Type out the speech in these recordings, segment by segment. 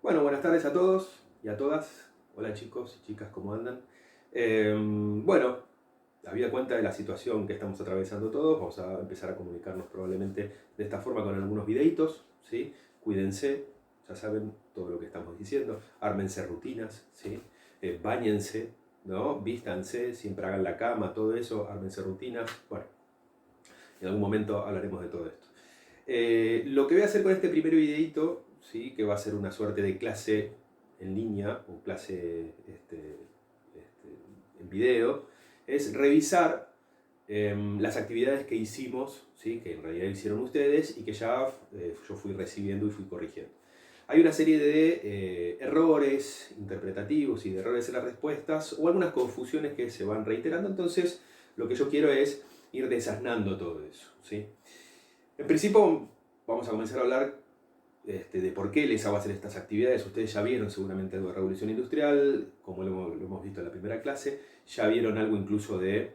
Bueno, buenas tardes a todos y a todas. Hola chicos y chicas, ¿cómo andan? Bueno, habida cuenta de la situación que estamos atravesando todos, vamos a empezar a comunicarnos probablemente de esta forma con algunos videitos, ¿sí? Cuídense, ya saben todo lo que estamos diciendo, ármense rutinas, ¿sí? Báñense, ¿no? Vístanse, siempre hagan la cama, todo eso, ármense rutinas. Bueno, en algún momento hablaremos de todo esto. Lo que voy a hacer con este primer videito, ¿sí? Que va a ser una suerte de clase en línea o clase en video, es revisar las actividades que hicimos, ¿sí? Que en realidad hicieron ustedes y que ya yo fui recibiendo y fui corrigiendo. Hay una serie de errores interpretativos y de errores en las respuestas o algunas confusiones que se van reiterando, entonces lo que yo quiero es ir desasnando todo eso, ¿sí? En principio vamos a comenzar a hablar de por qué les hago hacer estas actividades. Ustedes ya vieron seguramente algo de Revolución Industrial, como lo hemos visto en la primera clase, ya vieron algo incluso de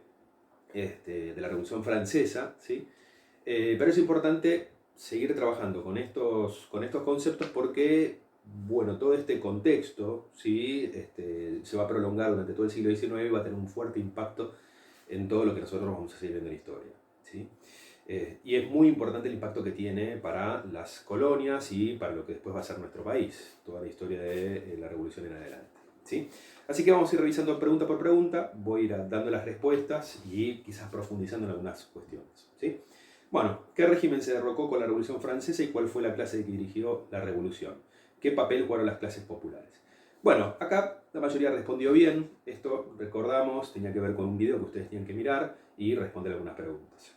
la Revolución Francesa, ¿sí? Pero es importante seguir trabajando con estos conceptos porque, bueno, todo este contexto, ¿sí? Se va a prolongar durante todo el siglo XIX y va a tener un fuerte impacto en todo lo que nosotros vamos a seguir viendo en la historia, ¿sí? Y es muy importante el impacto que tiene para las colonias y para lo que después va a ser nuestro país, toda la historia de la revolución en adelante, ¿sí? Así que vamos a ir revisando pregunta por pregunta, voy a ir dando las respuestas y quizás profundizando en algunas cuestiones, ¿sí? Bueno, ¿qué régimen se derrocó con la Revolución Francesa y cuál fue la clase que dirigió la revolución? ¿Qué papel jugaron las clases populares? Bueno, acá la mayoría respondió bien. Esto, recordamos, tenía que ver con un video que ustedes tenían que mirar y responder algunas preguntas.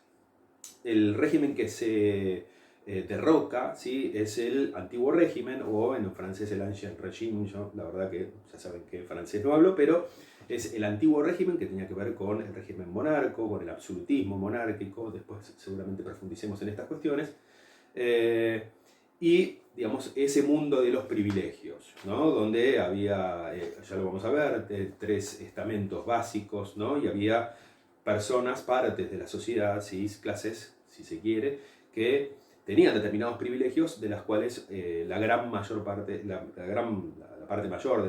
El régimen que se derroca, ¿sí? Es el antiguo régimen, o en francés el ancien régime. Yo la verdad que ya saben que francés no hablo, pero es el antiguo régimen que tenía que ver con el régimen monarco, con el absolutismo monárquico. Después seguramente profundicemos en estas cuestiones. Y, digamos, ese mundo de los privilegios, ¿no? Donde había, ya lo vamos a ver, tres estamentos básicos, ¿no? Y había personas, partes de la sociedad, ¿sí? Clases, si se quiere, que tenían determinados privilegios de las cuales la gran mayor parte, la parte mayor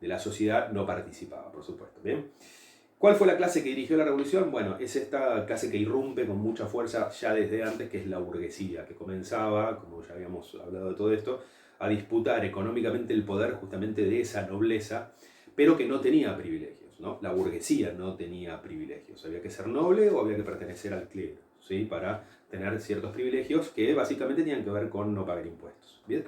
de la sociedad no participaba, por supuesto. ¿Bien? ¿Cuál fue la clase que dirigió la revolución? Bueno, es esta clase que irrumpe con mucha fuerza ya desde antes, que es la burguesía, que comenzaba, como ya habíamos hablado de todo esto, a disputar económicamente el poder justamente de esa nobleza, pero que no tenía privilegios, ¿no? La burguesía no tenía privilegios. Había que ser noble o había que pertenecer al clero, ¿sí? Para tener ciertos privilegios que básicamente tenían que ver con no pagar impuestos. ¿Bien?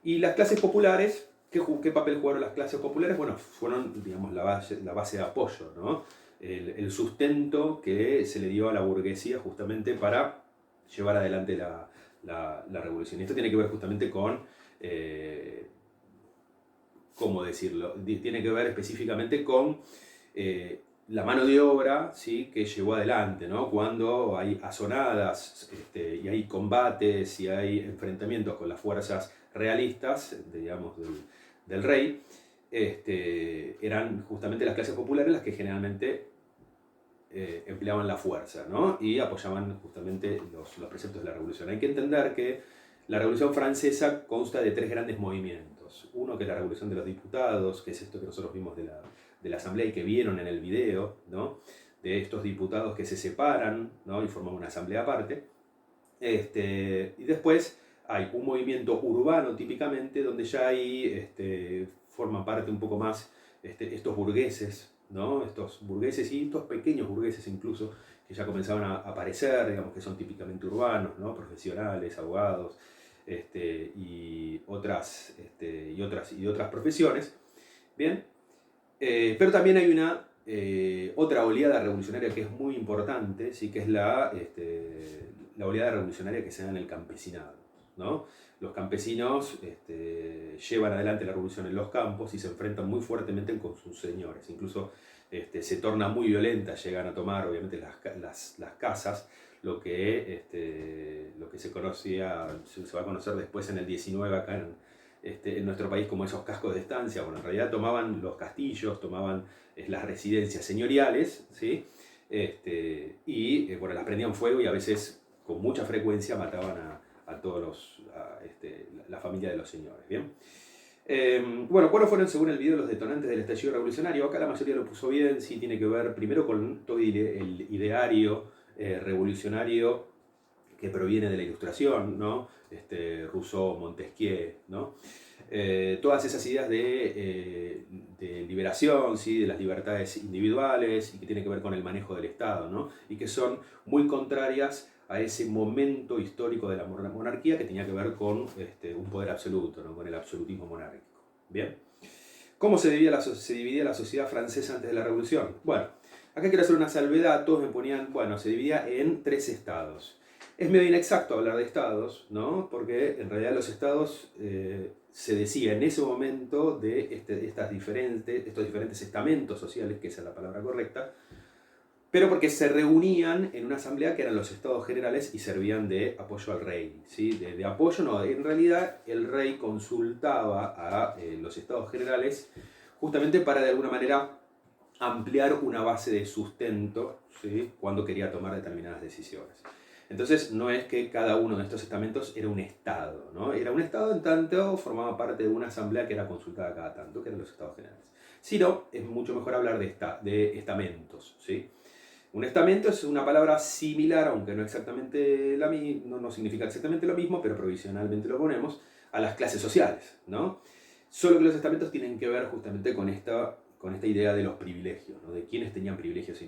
Y las clases populares, ¿qué papel jugaron las clases populares? Bueno, fueron, digamos, la base de apoyo, ¿no? El sustento que se le dio a la burguesía justamente para llevar adelante la revolución. Y esto tiene que ver justamente con, ¿cómo decirlo? Tiene que ver específicamente con la mano de obra, ¿sí? Que llevó adelante, ¿no? Cuando hay azonadas y hay combates y hay enfrentamientos con las fuerzas realistas, digamos, del rey, eran justamente las clases populares las que generalmente empleaban la fuerza, ¿no? Y apoyaban justamente los preceptos de la revolución. Hay que entender que la Revolución Francesa consta de tres grandes movimientos. Uno que es la Revolución de los Diputados, que es esto que nosotros vimos de la Asamblea y que vieron en el video, ¿no? De estos diputados que se separan, ¿no? Y forman una asamblea aparte. Y después hay un movimiento urbano típicamente donde ya hay, forman parte un poco más estos burgueses, ¿no? Estos burgueses y estos pequeños burgueses incluso que ya comenzaban a aparecer, digamos que son típicamente urbanos, ¿no? Profesionales, abogados, y otras profesiones. Bien, pero también hay otra oleada revolucionaria que es muy importante, ¿sí? Que es la oleada revolucionaria que se da en el campesinado, ¿no? Los campesinos llevan adelante la revolución en los campos y se enfrentan muy fuertemente con sus señores. Incluso se torna muy violenta, llegan a tomar obviamente las casas, lo que se va a conocer después en el 19 acá en nuestro país como esos cascos de estancia. Bueno, en realidad tomaban los castillos, tomaban las residencias señoriales, ¿sí? Y bueno, las prendían fuego y a veces con mucha frecuencia mataban a todos familia de los señores. ¿Bien? Bueno, ¿cuáles fueron según el video los detonantes del estallido revolucionario? Acá la mayoría lo puso bien, sí, tiene que ver primero con todo el ideario revolucionario que proviene de la Ilustración, ¿no? Rousseau, Montesquieu, ¿no? Todas esas ideas de liberación, ¿sí? De las libertades individuales y que tiene que ver con el manejo del Estado, ¿no? Y que son muy contrarias a ese momento histórico de la monarquía que tenía que ver con un poder absoluto, ¿no? Con el absolutismo monárquico. ¿Bien? ¿Cómo se dividía la sociedad francesa antes de la Revolución? Bueno, acá quiero hacer una salvedad. Todos me ponían, bueno, se dividía en 3 estados. Es medio inexacto hablar de estados, ¿no? Porque en realidad los estados se decía en ese momento de estos diferentes estamentos sociales, que esa es la palabra correcta, pero porque se reunían en una asamblea que eran los estados generales y servían de apoyo al rey. ¿Sí? De apoyo no, en realidad el rey consultaba a los estados generales justamente para de alguna manera ampliar una base de sustento, ¿sí? Cuando quería tomar determinadas decisiones. Entonces no es que cada uno de estos estamentos era un estado, ¿no? Era un estado en tanto formaba parte de una asamblea que era consultada cada tanto, que eran los estados generales. Sino es mucho mejor hablar de estamentos, ¿sí? Un estamento es una palabra similar, aunque no exactamente no significa exactamente lo mismo, pero provisionalmente lo ponemos, a las clases sociales, ¿no? Solo que los estamentos tienen que ver justamente con esta idea de los privilegios, ¿no? De quiénes tenían privilegios y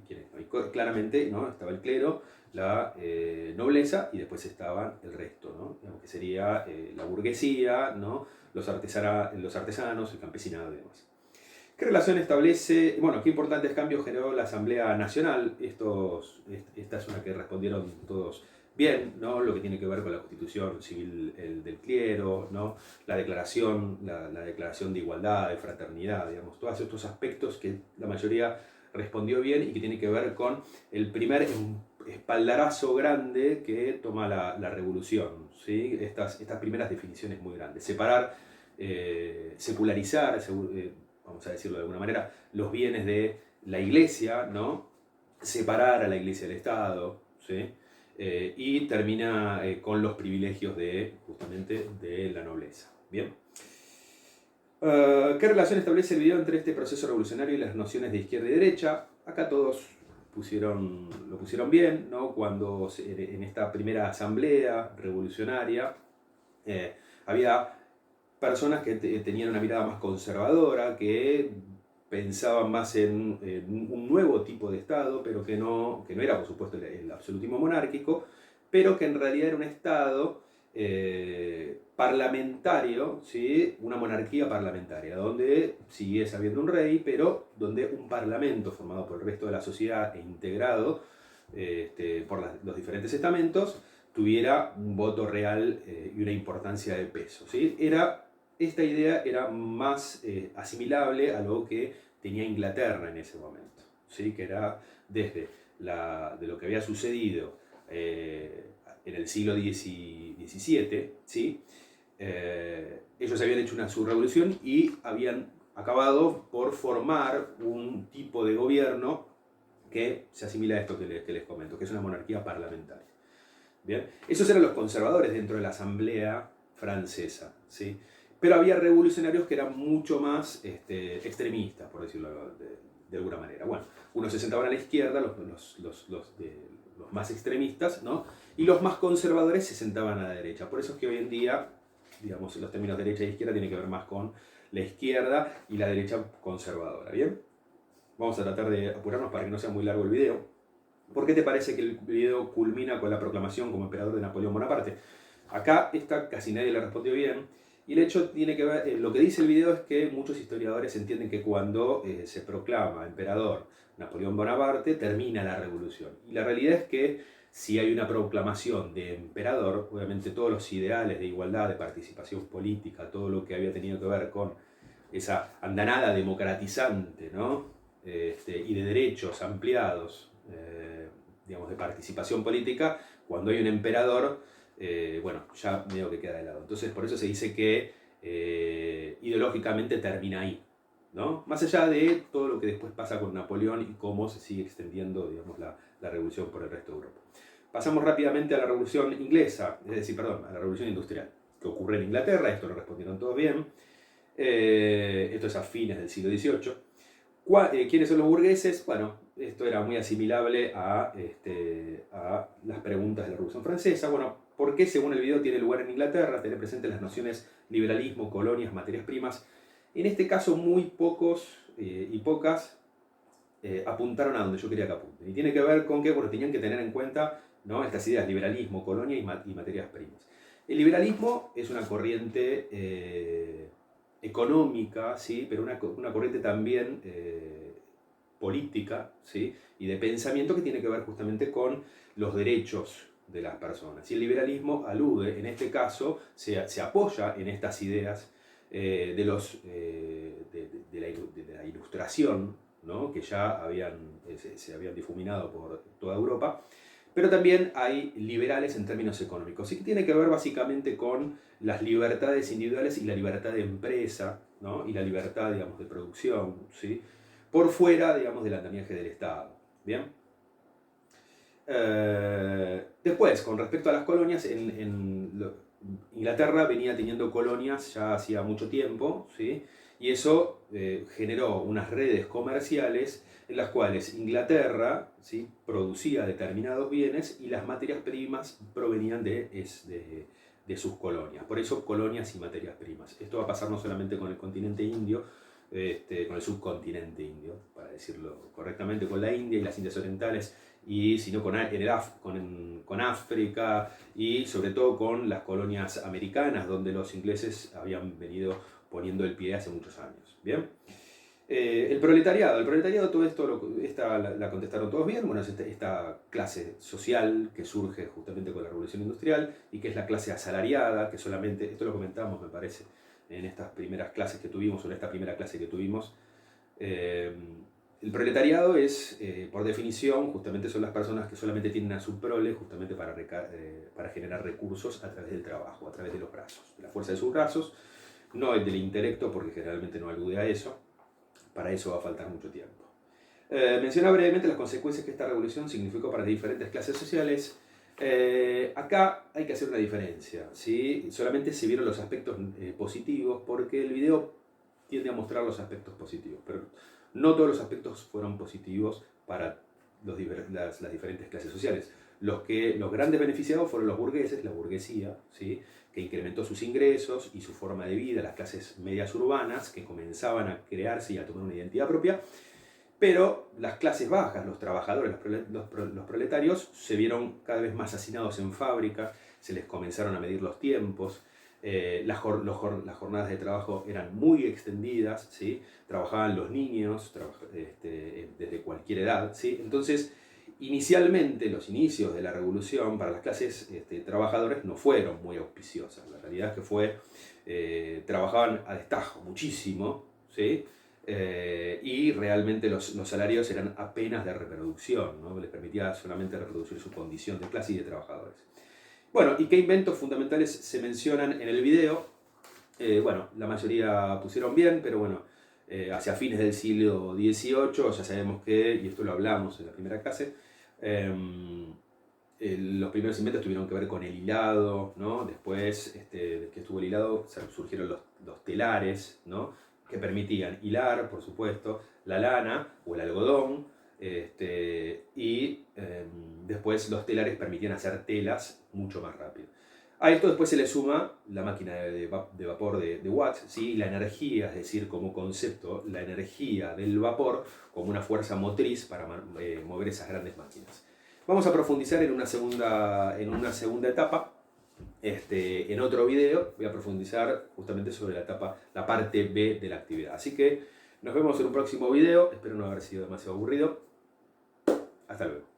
quiénes no. Y claramente, ¿no? Estaba el clero, la nobleza y después estaban el resto, ¿no? Digamos que sería la burguesía, ¿no? Los artesanos, el campesinado y demás. ¿Qué relación establece, bueno, qué importantes cambios generó la Asamblea Nacional? Esta es una que respondieron todos bien, ¿no? Lo que tiene que ver con la constitución civil del clero, ¿no? La declaración de igualdad, de fraternidad, digamos, todos estos aspectos que la mayoría respondió bien y que tiene que ver con el primer espaldarazo grande que toma la revolución, ¿sí? Estas primeras definiciones muy grandes. Separar, secularizar, vamos a decirlo de alguna manera, los bienes de la iglesia, ¿no? Separar a la iglesia del Estado, ¿sí? Y termina con los privilegios justamente de la nobleza. ¿Bien? ¿Qué relación establece el video entre este proceso revolucionario y las nociones de izquierda y derecha? Acá todos lo pusieron bien, ¿no? Cuando en esta primera asamblea revolucionaria había personas que tenían una mirada más conservadora, que pensaban más en un nuevo tipo de Estado, pero que no era, por supuesto, el absolutismo monárquico, pero que en realidad era un Estado parlamentario, ¿sí? Una monarquía parlamentaria, donde siguiese habiendo un rey, pero donde un parlamento formado por el resto de la sociedad e integrado por los diferentes estamentos tuviera un voto real y una importancia de peso, ¿sí? Esta idea era más asimilable a lo que tenía Inglaterra en ese momento, ¿sí? Que era desde de lo que había sucedido en el siglo XVII, ¿sí? Ellos habían hecho su revolución y habían acabado por formar un tipo de gobierno que se asimila a esto que les comento, que es una monarquía parlamentaria. ¿Bien? Esos eran los conservadores dentro de la Asamblea Francesa, ¿sí? Pero había revolucionarios que eran mucho más extremistas, por decirlo de alguna manera. Bueno, unos se sentaban a la izquierda, los más extremistas, ¿no? Y los más conservadores se sentaban a la derecha. Por eso es que hoy en día, digamos, los términos derecha e izquierda tienen que ver más con la izquierda y la derecha conservadora, ¿bien? Vamos a tratar de apurarnos para que no sea muy largo el video. ¿Por qué te parece que el video culmina con la proclamación como emperador de Napoleón Bonaparte? Acá casi nadie le respondió bien. Y el hecho tiene que ver, lo que dice el video es que muchos historiadores entienden que cuando se proclama emperador Napoleón Bonaparte, termina la revolución. Y la realidad es que si hay una proclamación de emperador, obviamente todos los ideales de igualdad, de participación política, todo lo que había tenido que ver con esa andanada democratizante, ¿no? Y de derechos ampliados, digamos, de participación política, cuando hay un emperador, bueno, ya medio que queda de lado. Entonces, por eso se dice que ideológicamente termina ahí, ¿no? Más allá de todo lo que después pasa con Napoleón y cómo se sigue extendiendo, digamos, la revolución por el resto de Europa. Pasamos rápidamente a la revolución inglesa, es decir, perdón, a la revolución industrial. que ocurre en Inglaterra, esto lo respondieron todos bien, esto es a fines del siglo XVIII. ¿Quiénes son los burgueses? Bueno, esto era muy asimilable a las preguntas de la Revolución Francesa. Bueno, ¿por qué según el video tiene lugar en Inglaterra? Tener presentes las nociones liberalismo, colonias, materias primas. En este caso muy pocos y pocas apuntaron a donde yo quería que apunten. Y tiene que ver con que bueno, tenían que tener en cuenta, ¿no?, estas ideas, liberalismo, colonia y materias primas. El liberalismo es una corriente económica, ¿sí?, pero una corriente también política, ¿sí?, y de pensamiento que tiene que ver justamente con los derechos de las personas. Y el liberalismo alude, en este caso, se apoya en estas ideas de la ilustración, ¿no?, que ya se habían difuminado por toda Europa, pero también hay liberales en términos económicos, y que tiene que ver básicamente con las libertades individuales y la libertad de empresa, ¿no?, y la libertad, digamos, de producción, ¿sí?, por fuera, digamos, del andamiaje del Estado. ¿Bien? Después, con respecto a las colonias, Inglaterra venía teniendo colonias ya hacía mucho tiempo, ¿sí?, y eso generó unas redes comerciales en las cuales Inglaterra, ¿sí?, producía determinados bienes y las materias primas provenían de sus colonias. Por eso colonias y materias primas. Esto va a pasar no solamente con el continente indio, con el subcontinente indio, para decirlo correctamente, con la India y las Indias Orientales, sino con África y sobre todo con las colonias americanas, donde los ingleses habían venido poniendo el pie hace muchos años. ¿Bien? El proletariado, todo esto la contestaron todos bien. Bueno, es esta clase social que surge justamente con la Revolución Industrial y que es la clase asalariada, que solamente, esto lo comentamos me parece en estas primeras clases que tuvimos, o en esta primera clase que tuvimos. El proletariado es, por definición, justamente son las personas que solamente tienen a su prole justamente para generar recursos a través del trabajo, a través de los brazos, de la fuerza de sus brazos, no el del intelecto, porque generalmente no alude a eso. Para eso va a faltar mucho tiempo. Menciona brevemente las consecuencias que esta revolución significó para diferentes clases sociales. Acá hay que hacer una diferencia, ¿sí? Solamente se vieron los aspectos positivos, porque el video tiende a mostrar los aspectos positivos, pero no todos los aspectos fueron positivos para las diferentes clases sociales. Los grandes beneficiados fueron los burgueses, la burguesía, ¿sí?, que incrementó sus ingresos y su forma de vida, las clases medias urbanas, que comenzaban a crearse y a tomar una identidad propia, pero las clases bajas, los trabajadores, los proletarios, se vieron cada vez más hacinados en fábrica, se les comenzaron a medir los tiempos, las jornadas de trabajo eran muy extendidas, ¿sí?, trabajaban los niños desde cualquier edad, ¿sí? Entonces, inicialmente, los inicios de la revolución para las clases trabajadoras no fueron muy auspiciosas. La realidad es que trabajaban a destajo muchísimo, ¿sí?, y realmente los salarios eran apenas de reproducción, ¿no?, les permitía solamente reproducir su condición de clase y de trabajadores. Bueno, ¿y qué inventos fundamentales se mencionan en el video? Bueno, la mayoría pusieron bien, pero bueno, hacia fines del siglo XVIII ya sabemos que, y esto lo hablamos en la primera clase, los primeros inventos tuvieron que ver con el hilado, ¿no? Después de que estuvo el hilado surgieron los telares, ¿no?, que permitían hilar, por supuesto, la lana o el algodón, y después los telares permitían hacer telas mucho más rápido. A esto después se le suma la máquina de vapor de Watt, ¿sí?, la energía, es decir, como concepto, la energía del vapor como una fuerza motriz para mover esas grandes máquinas. Vamos a profundizar en una segunda etapa. En otro video voy a profundizar justamente sobre la parte B de la actividad. Así que nos vemos en un próximo video. Espero no haber sido demasiado aburrido. Hasta luego.